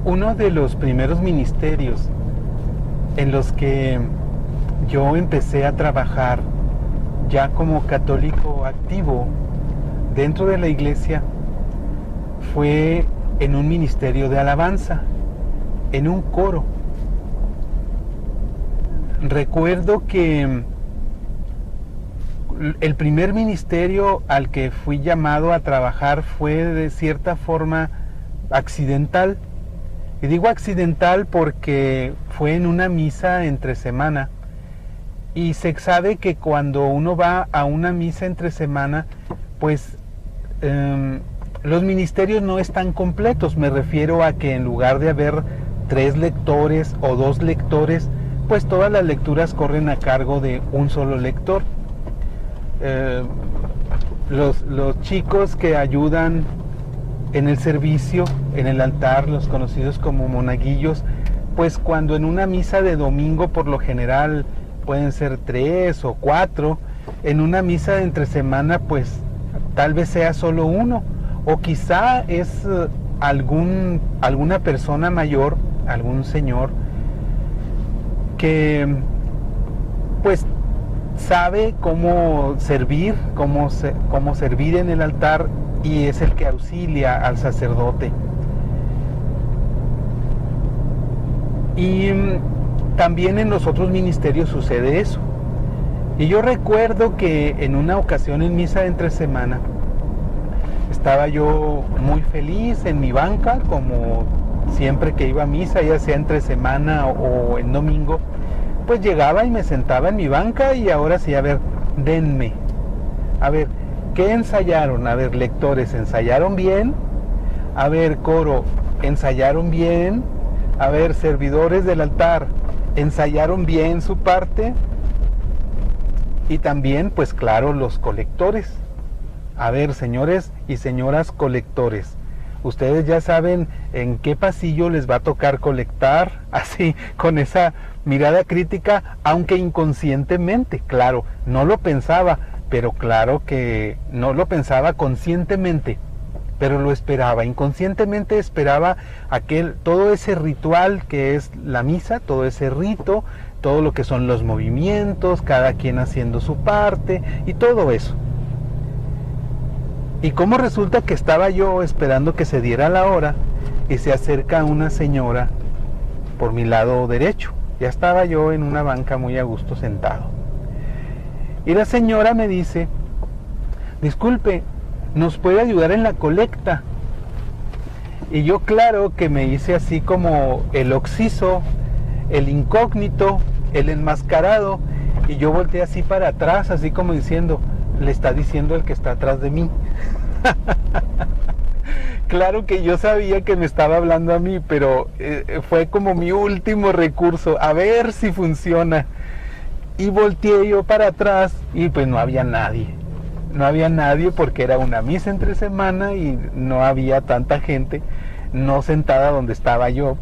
Uno de los primeros ministerios en los que yo empecé a trabajar ya como católico activo dentro de la iglesia fue en un ministerio de alabanza, en un coro. Recuerdo que el primer ministerio al que fui llamado a trabajar fue de cierta forma accidental. Y digo accidental porque fue en una misa entre semana. Y se sabe que cuando uno va a una misa entre semana, pues los ministerios no están completos. Me refiero a que en lugar de haber 3 lectores o 2 lectores, pues todas las lecturas corren a cargo de un solo lector. Los chicos que ayudan en el servicio, en el altar, los conocidos como monaguillos, pues cuando en una misa de domingo por lo general pueden ser 3 o 4, en una misa de entre semana pues tal vez sea solo uno, o quizá es alguna persona mayor, algún señor que pues sabe cómo servir, cómo servir en el altar, y es el que auxilia al sacerdote. Y también en los otros ministerios sucede eso. Y yo recuerdo que en una ocasión en misa de entre semana estaba yo muy feliz en mi banca, como siempre que iba a misa, ya sea entre semana o en domingo, pues llegaba y me sentaba en mi banca y ahora sí, a ver, denme. A ver, ¿qué ensayaron? A ver, lectores, ¿ensayaron bien? A ver, coro, ¿ensayaron bien? A ver, servidores del altar, ¿ensayaron bien su parte? Y también, pues claro, los colectores. A ver, señores y señoras colectores, ustedes ya saben en qué pasillo les va a tocar colectar, así, con esa mirada crítica, aunque inconscientemente, claro, no lo pensaba, pero claro que no lo pensaba conscientemente, pero lo esperaba, inconscientemente esperaba todo ese ritual que es la misa, todo ese rito, todo lo que son los movimientos, cada quien haciendo su parte y todo eso. Y como resulta que estaba yo esperando que se diera la hora y se acerca una señora por mi lado derecho. Ya estaba yo en una banca muy a gusto sentado. Y la señora me dice, disculpe, ¿nos puede ayudar en la colecta? Y yo claro que me hice así como el occiso, el incógnito, el enmascarado, y yo volteé así para atrás, así como diciendo, le está diciendo el que está atrás de mí. Claro que yo sabía que me estaba hablando a mí, pero fue como mi último recurso, a ver si funciona. Y volteé yo para atrás y pues no había nadie. No había nadie porque era una misa entre semana y no había tanta gente, no sentada donde estaba yo.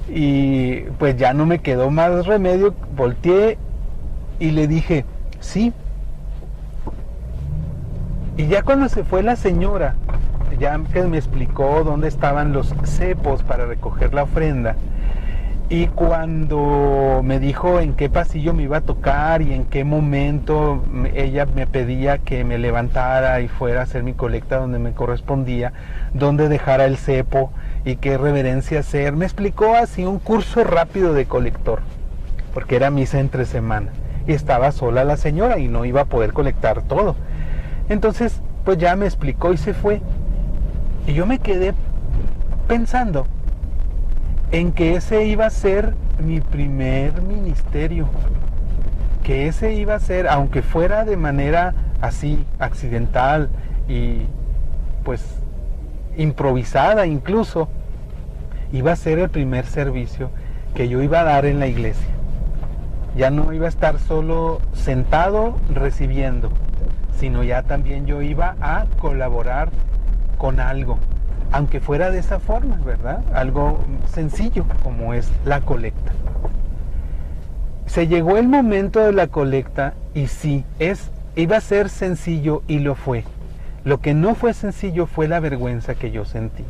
Y pues ya no me quedó más remedio, volteé y le dije, sí. Y ya cuando se fue la señora, ya que me explicó dónde estaban los cepos para recoger la ofrenda, y cuando me dijo en qué pasillo me iba a tocar y en qué momento ella me pedía que me levantara y fuera a hacer mi colecta donde me correspondía, dónde dejara el cepo y qué reverencia hacer, me explicó así un curso rápido de colector, porque era misa entre semana y estaba sola la señora y no iba a poder colectar todo. Entonces pues ya me explicó y se fue, y yo me quedé pensando en que ese iba a ser mi primer ministerio, que ese iba a ser, aunque fuera de manera así accidental y pues improvisada incluso, iba a ser el primer servicio que yo iba a dar en la iglesia. Ya no iba a estar solo sentado recibiendo, sino ya también yo iba a colaborar con algo, aunque fuera de esa forma, ¿verdad? Algo sencillo como es la colecta. Se llegó el momento de la colecta y sí, iba a ser sencillo y lo fue. Lo que no fue sencillo fue la vergüenza que yo sentí.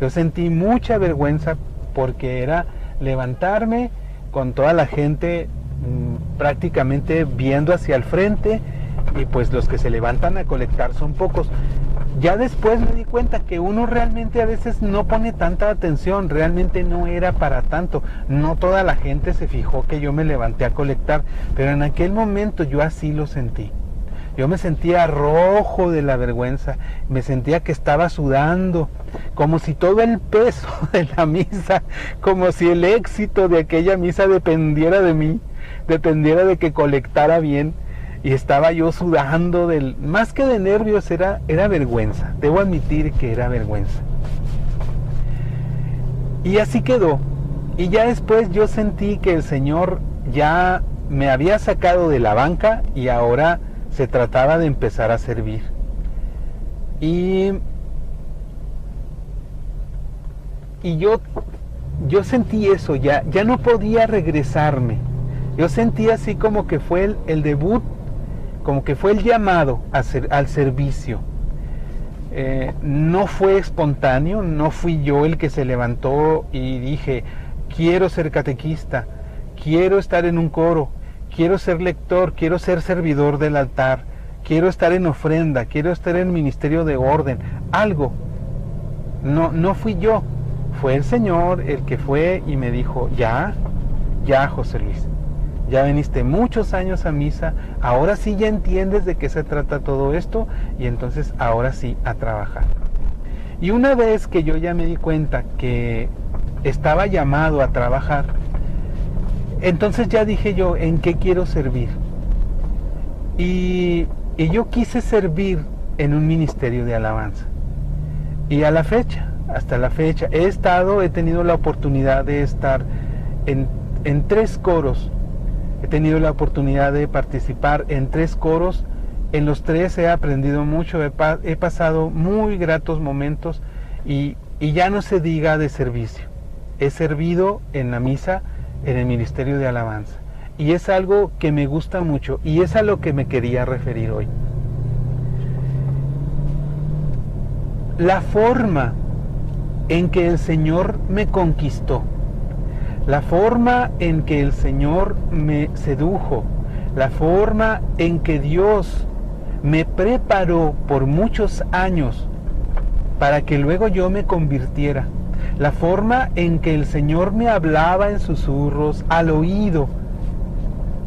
Yo sentí mucha vergüenza porque era levantarme con toda la gente prácticamente viendo hacia el frente, y pues los que se levantan a colectar son pocos. Ya después me di cuenta que uno realmente a veces no pone tanta atención, realmente no era para tanto. No toda la gente se fijó que yo me levanté a colectar, pero en aquel momento yo así lo sentí. Yo me sentía rojo de la vergüenza, me sentía que estaba sudando, como si todo el peso de la misa, como si el éxito de aquella misa dependiera de mí, dependiera de que colectara bien. Y estaba yo sudando, más que de nervios, era vergüenza. Debo admitir que era vergüenza. Y así quedó. Y ya después yo sentí que el Señor ya me había sacado de la banca y ahora se trataba de empezar a servir. Y yo sentí eso, ya no podía regresarme. Yo sentí así como que fue el debut, como que fue el llamado al servicio. No fue espontáneo, no fui yo el que se levantó y dije, quiero ser catequista, quiero estar en un coro, quiero ser lector, quiero ser servidor del altar, quiero estar en ofrenda, quiero estar en ministerio de orden, algo. No fui yo, fue el Señor el que fue y me dijo, ya José Luis, ya viniste muchos años a misa, ahora sí ya entiendes de qué se trata todo esto, y entonces ahora sí a trabajar. Y una vez que yo ya me di cuenta que estaba llamado a trabajar, entonces ya dije yo, ¿en qué quiero servir? Y yo quise servir en un ministerio de alabanza. Y a la fecha, hasta la fecha, he tenido la oportunidad de estar en 3 coros. He tenido la oportunidad de participar en 3 coros. En los 3 he aprendido mucho, he pasado muy gratos momentos y ya no se diga de servicio. He servido en la misa, en el ministerio de alabanza. Y es algo que me gusta mucho y es a lo que me quería referir hoy. La forma en que el Señor me conquistó, la forma en que el Señor me sedujo, la forma en que Dios me preparó por muchos años para que luego yo me convirtiera, la forma en que el Señor me hablaba en susurros al oído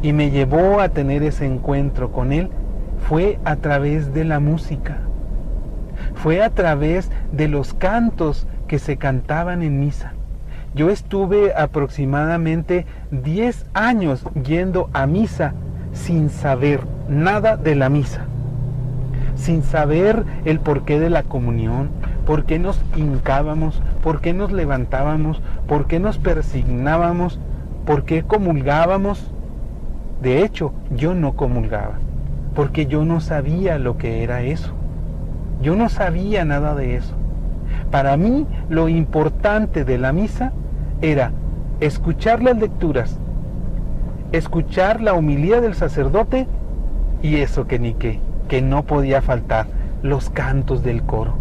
y me llevó a tener ese encuentro con Él, fue a través de la música, fue a través de los cantos que se cantaban en misa. Yo estuve aproximadamente 10 años yendo a misa sin saber nada de la misa, sin saber el porqué de la comunión, por qué nos hincábamos, por qué nos levantábamos, por qué nos persignábamos, por qué comulgábamos. De hecho, yo no comulgaba, porque yo no sabía lo que era eso. Yo no sabía nada de eso. Para mí, lo importante de la misa era escuchar las lecturas, escuchar la homilía del sacerdote y eso que no podía faltar, los cantos del coro.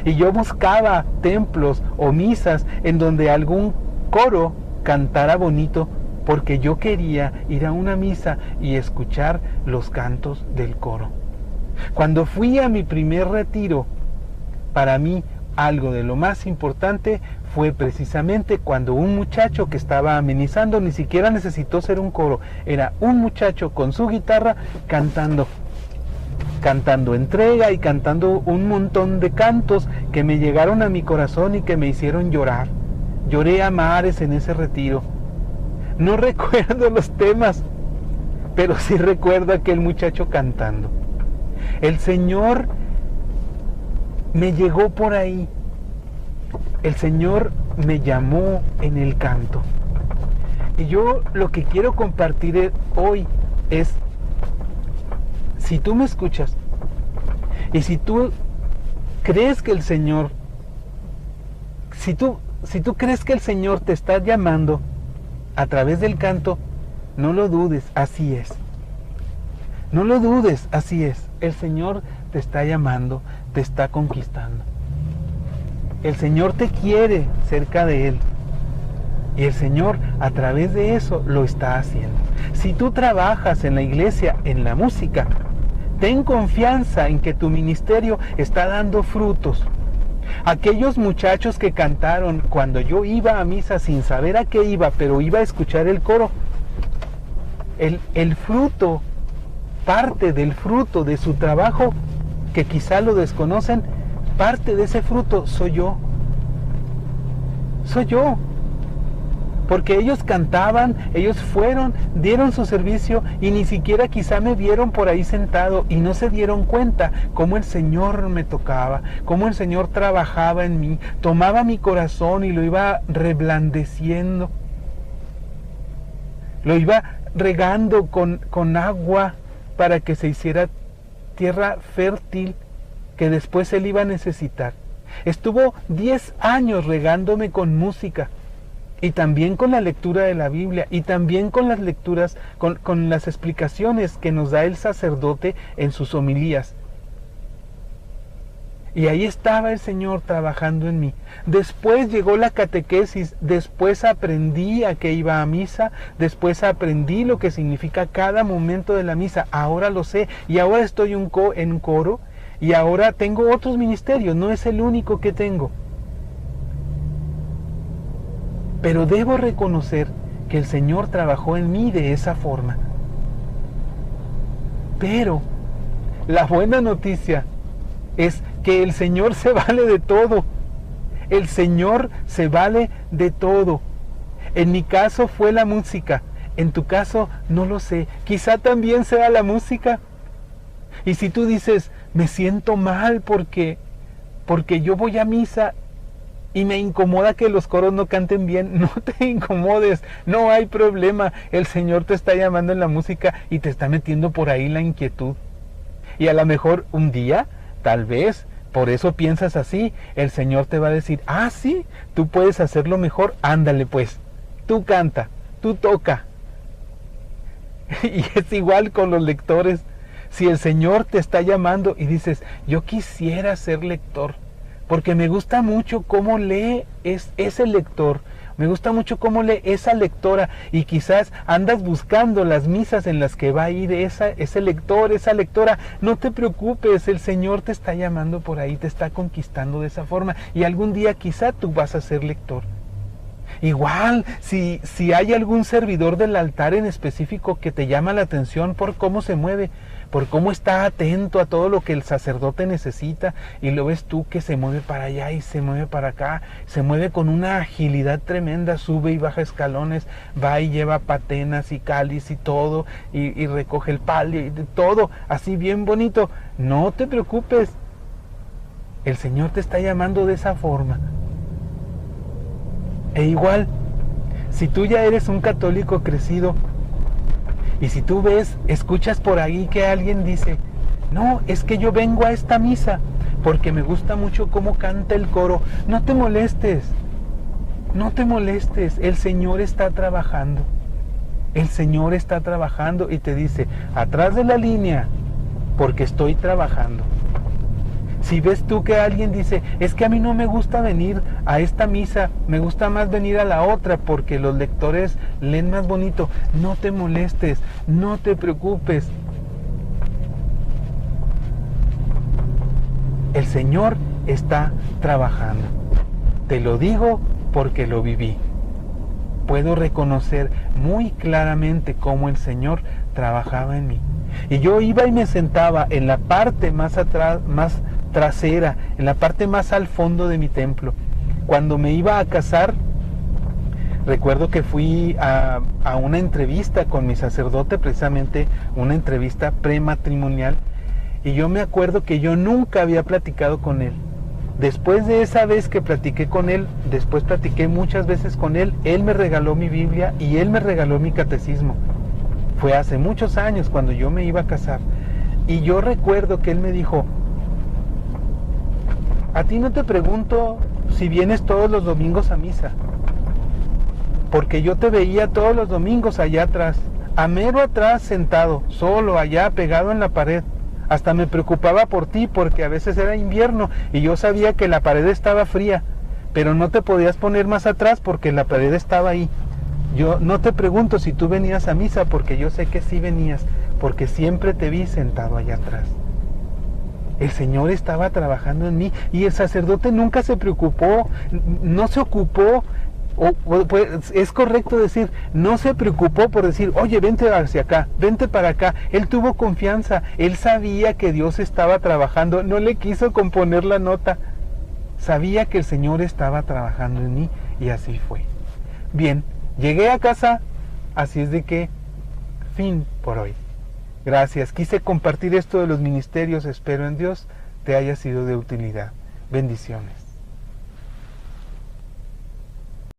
Y yo buscaba templos o misas en donde algún coro cantara bonito, porque yo quería ir a una misa y escuchar los cantos del coro. Cuando fui a mi primer retiro, para mí algo de lo más importante fue precisamente cuando un muchacho que estaba amenizando, ni siquiera necesitó ser un coro, era un muchacho con su guitarra cantando entrega y cantando un montón de cantos que me llegaron a mi corazón y que me hicieron llorar. Lloré a mares en ese retiro. No recuerdo los temas, pero sí recuerdo a aquel muchacho cantando. El Señor me llegó por ahí. El Señor me llamó en el canto. Y yo lo que quiero compartir hoy es, si tú me escuchas y si tú crees que el Señor, si tú crees que el Señor te está llamando a través del canto, no lo dudes, así es. No lo dudes, así es. El Señor te está llamando, te está conquistando. El Señor te quiere cerca de Él. Y el Señor a través de eso lo está haciendo. Si tú trabajas en la iglesia, en la música, ten confianza en que tu ministerio está dando frutos. Aquellos muchachos que cantaron cuando yo iba a misa sin saber a qué iba, pero iba a escuchar el coro, el fruto, parte del fruto de su trabajo, que quizá lo desconocen, parte de ese fruto soy yo. Soy yo. Porque ellos cantaban, ellos fueron, dieron su servicio y ni siquiera quizá me vieron por ahí sentado y no se dieron cuenta cómo el Señor me tocaba, cómo el Señor trabajaba en mí, tomaba mi corazón y lo iba reblandeciendo, lo iba regando con agua para que se hiciera tierra fértil que después Él iba a necesitar. Estuvo 10 años regándome con música. Y también con la lectura de la Biblia, y también con las lecturas, con las explicaciones que nos da el sacerdote en sus homilías. Y ahí estaba el Señor trabajando en mí. Después llegó la catequesis, después aprendí a que iba a misa, después aprendí lo que significa cada momento de la misa. Ahora lo sé, y ahora estoy en coro, y ahora tengo otros ministerios, no es el único que tengo. Pero debo reconocer que el Señor trabajó en mí de esa forma. Pero la buena noticia es que el Señor se vale de todo. El Señor se vale de todo. En mi caso fue la música. En tu caso no lo sé. Quizá también sea la música. Y si tú dices, me siento mal porque yo voy a misa y me incomoda que los coros no canten bien, no te incomodes, no hay problema. El Señor te está llamando en la música y te está metiendo por ahí la inquietud. Y a lo mejor un día, tal vez, por eso piensas así, el Señor te va a decir, ah, sí, tú puedes hacerlo mejor, ándale pues, tú canta, tú toca. Y es igual con los lectores. Si el Señor te está llamando y dices, yo quisiera ser lector, porque me gusta mucho cómo lee ese lector, me gusta mucho cómo lee esa lectora, y quizás andas buscando las misas en las que va a ir ese lector, esa lectora. No te preocupes, el Señor te está llamando por ahí, te está conquistando de esa forma, y algún día quizá tú vas a ser lector. Igual, si hay algún servidor del altar en específico que te llama la atención por cómo se mueve, por cómo está atento a todo lo que el sacerdote necesita, y lo ves tú que se mueve para allá y se mueve para acá, se mueve con una agilidad tremenda, sube y baja escalones, va y lleva patenas y cáliz y todo, y recoge el palio y todo, así bien bonito. No te preocupes, el Señor te está llamando de esa forma. E igual, si tú ya eres un católico crecido, y si tú escuchas por ahí que alguien dice, no, es que yo vengo a esta misa porque me gusta mucho cómo canta el coro, no te molestes, no te molestes, el Señor está trabajando. El Señor está trabajando y te dice, atrás de la línea, porque estoy trabajando. Si ves tú que alguien dice, es que a mí no me gusta venir a esta misa, me gusta más venir a la otra porque los lectores leen más bonito, no te molestes, no te preocupes. El Señor está trabajando. Te lo digo porque lo viví. Puedo reconocer muy claramente cómo el Señor trabajaba en mí. Y yo iba y me sentaba en la parte más atrás, más trasera, en la parte más al fondo de mi templo. Cuando me iba a casar, recuerdo que fui a una entrevista con mi sacerdote, precisamente una entrevista prematrimonial, y yo me acuerdo que yo nunca había platicado con él. Después de esa vez que platiqué con él, después platiqué muchas veces con él, él me regaló mi Biblia y él me regaló mi catecismo. Fue hace muchos años cuando yo me iba a casar, y yo recuerdo que él me dijo, a ti no te pregunto si vienes todos los domingos a misa, porque yo te veía todos los domingos allá atrás, a mero atrás sentado, solo allá pegado en la pared, Hasta me preocupaba por ti porque a veces era invierno y yo sabía que la pared estaba fría, pero no te podías poner más atrás porque la pared estaba ahí. Yo no te pregunto si tú venías a misa porque yo sé que sí venías, porque siempre te vi sentado allá atrás. El Señor estaba trabajando en mí y el sacerdote nunca se preocupó, no se ocupó. Pues, es correcto decir, no se preocupó por decir, oye, vente hacia acá, vente para acá. Él tuvo confianza, él sabía que Dios estaba trabajando, no le quiso componer la nota. Sabía que el Señor estaba trabajando en mí y así fue. Bien, llegué a casa, así es de que, fin por hoy. Gracias, quise compartir esto de los ministerios, espero en Dios te haya sido de utilidad. Bendiciones.